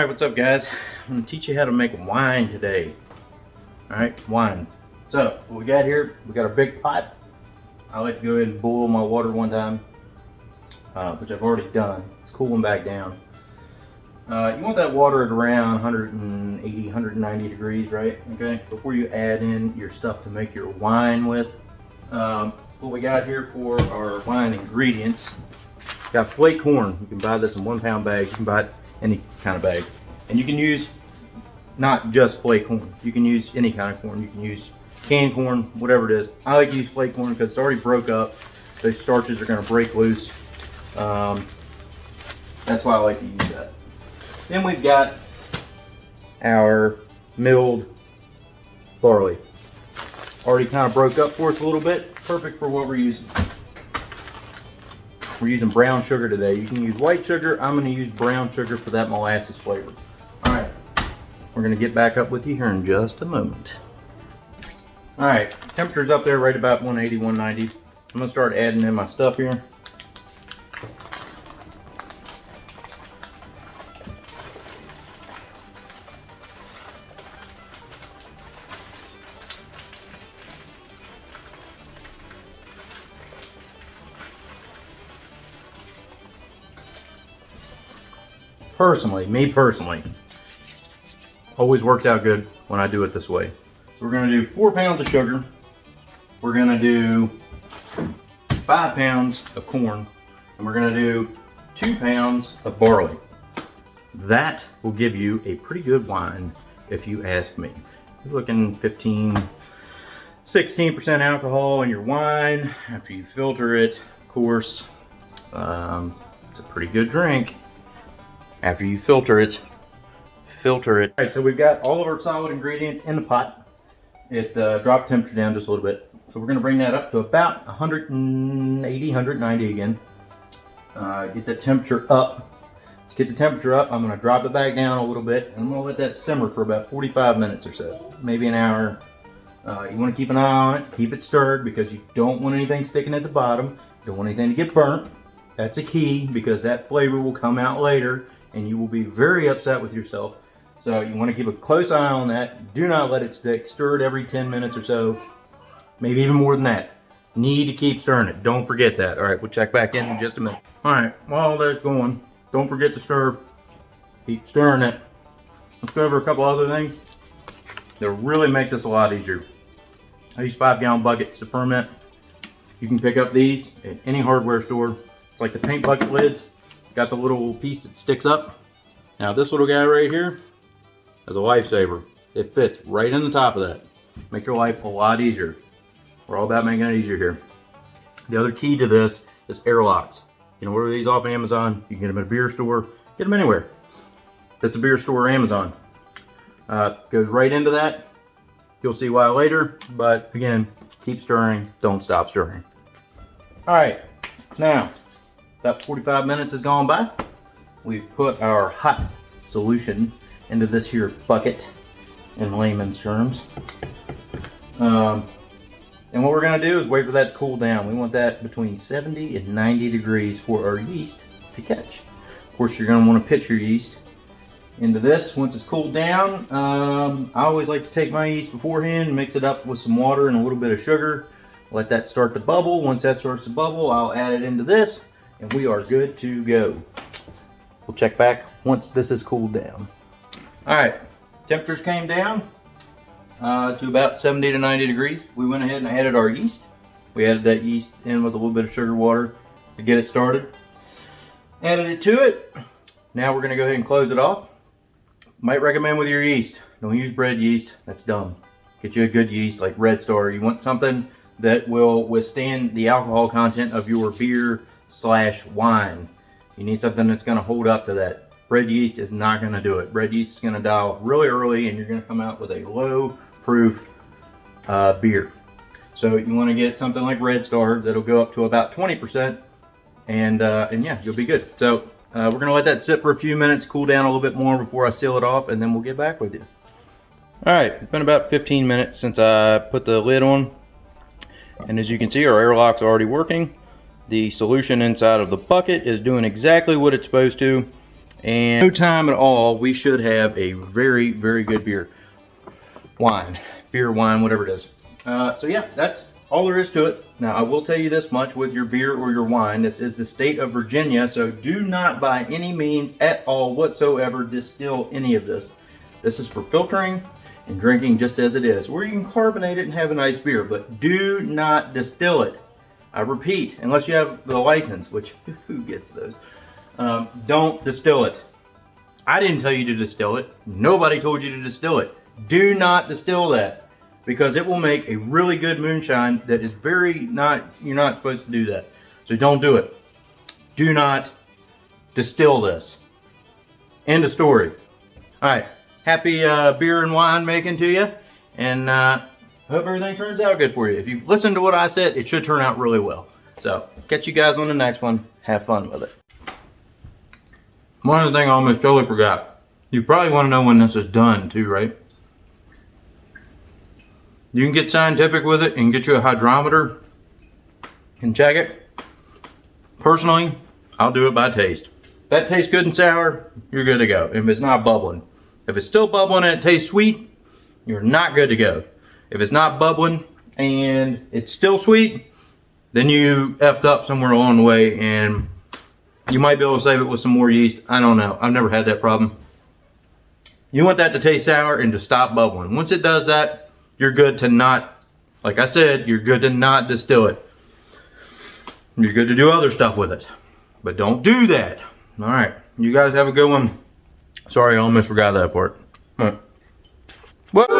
Alright, what's up guys? I'm going to teach you how to make wine today. Alright, wine. So, what we got here, we got a big pot. I like to go ahead and boil my water one time, which I've already done. It's cooling back down. You want that water at around 180, 190 degrees, right? Okay, before you add in your stuff to make your wine with. What we got here for our wine ingredients, got flake corn. You can buy this in 1 pound bags. You can buy it any kind of bag, and you can use not just flake corn. You can use any kind of corn. You can use canned corn, whatever it is. I like to use flake corn because it's already broke up. Those starches are going to break loose. That's why I like to use that. Then we've got our milled barley. Already kind of broke up for us a little bit. Perfect for what we're using. We're using brown sugar today. You can use white sugar. I'm going to use brown sugar for that molasses flavor. All right, we're going to get back up with you here in just a moment. All right, temperature's up there right about 180, 190. I'm going to start adding in my stuff here. Me personally, always works out good when I do it this way. So we're going to do 4 pounds of sugar. We're going to do 5 pounds of corn, and we're going to do 2 pounds of barley. That will give you a pretty good wine, if you ask me. You're looking 15, 16% alcohol in your wine after you filter it. Of course, it's a pretty good drink. After you filter it. All right, so we've got all of our solid ingredients in the pot. It dropped temperature down just a little bit. So we're gonna bring that up to about 180, 190 again. Get the temperature up. Let's get the temperature up. I'm gonna drop it back down a little bit, and I'm gonna let that simmer for about 45 minutes or so, maybe an hour. You wanna keep an eye on it, keep it stirred, because you don't want anything sticking at the bottom. You don't want anything to get burnt. That's a key, because that flavor will come out later and you will be very upset with yourself. So you want to keep a close eye on that. Do not let it stick. Stir it every 10 minutes or so, maybe even more than that. Need to keep stirring it. Don't forget that. All right, we'll check back in just a minute. All right, while that's going, don't forget to stir. Keep stirring it. Let's go over a couple other things that really make this a lot easier. I use 5-gallon buckets to ferment. You can pick up these at any hardware store. It's like the paint bucket lids. Got the little piece that sticks up. Now this little guy right here is a lifesaver. It fits right in the top of that. Make your life a lot easier. We're all about making it easier here. The other key to this is airlocks. You know, order these off Amazon. You can get them at a beer store. Get them anywhere. That's a beer store or Amazon. Goes right into that. You'll see why later. But again, keep stirring. Don't stop stirring. All right, now. About 45 minutes has gone by. We've put our hot solution into this here bucket in layman's terms. And what we're gonna do is wait for that to cool down. We want that between 70 and 90 degrees for our yeast to catch. Of course, you're gonna wanna pitch your yeast into this once it's cooled down. I always like to take my yeast beforehand, mix it up with some water and a little bit of sugar. Let that start to bubble. Once that starts to bubble, I'll add it into this. And we are good to go. We'll check back once this is cooled down. All right, temperatures came down to about 70 to 90 degrees. We went ahead and added our yeast. We added that yeast in with a little bit of sugar water to get it started. Added it to it. Now we're gonna go ahead and close it off. Might recommend with your yeast, don't use bread yeast, that's dumb. Get you a good yeast like Red Star. You want something that will withstand the alcohol content of your beer/wine. You need something that's going to hold up to that. Bread yeast is not going to do it. Bread yeast is going to die off really early, and you're going to come out with a low proof beer. So you want to get something like Red Star that'll go up to about 20%, and yeah, you'll be good. So we're going to let that sit for a few minutes, cool down a little bit more before I seal it off, and then we'll get back with you. All right, it's been about 15 minutes since I put the lid on, and as you can see, our airlock's already working. The solution inside of the bucket is doing exactly what it's supposed to, And no time at all, we should have a very, very good beer. Wine, whatever it is. So yeah, that's all there is to it. Now, I will tell you this much with your beer or your wine. This is the state of Virginia, so do not by any means at all whatsoever distill any of this. This is for filtering and drinking just as it is. Or you can carbonate it and have a nice beer, but do not distill it. I repeat, unless you have the license, which who gets those? Don't distill it. I didn't tell you to distill it. Nobody told you to distill it. Do not distill that, because it will make a really good moonshine that is you're not supposed to do that. So don't do it. Do not distill this. End of story. All right. Happy beer and wine making to you. And hope everything turns out good for you. If you listen to what I said, it should turn out really well. So catch you guys on the next one. Have fun with it. One other thing I almost totally forgot. You probably want to know when this is done too, right? You can get scientific with it and get you a hydrometer and check it. Personally, I'll do it by taste. If that tastes good and sour, you're good to go. If it's not bubbling. If it's still bubbling and it tastes sweet, you're not good to go. If it's not bubbling and it's still sweet, then you effed up somewhere along the way, and you might be able to save it with some more yeast. I don't know. I've never had that problem. You want that to taste sour and to stop bubbling. Once it does that, you're good to not, like I said, you're good to not distill it. You're good to do other stuff with it. But don't do that. All right. You guys have a good one. Sorry, I almost forgot that part. All right. What?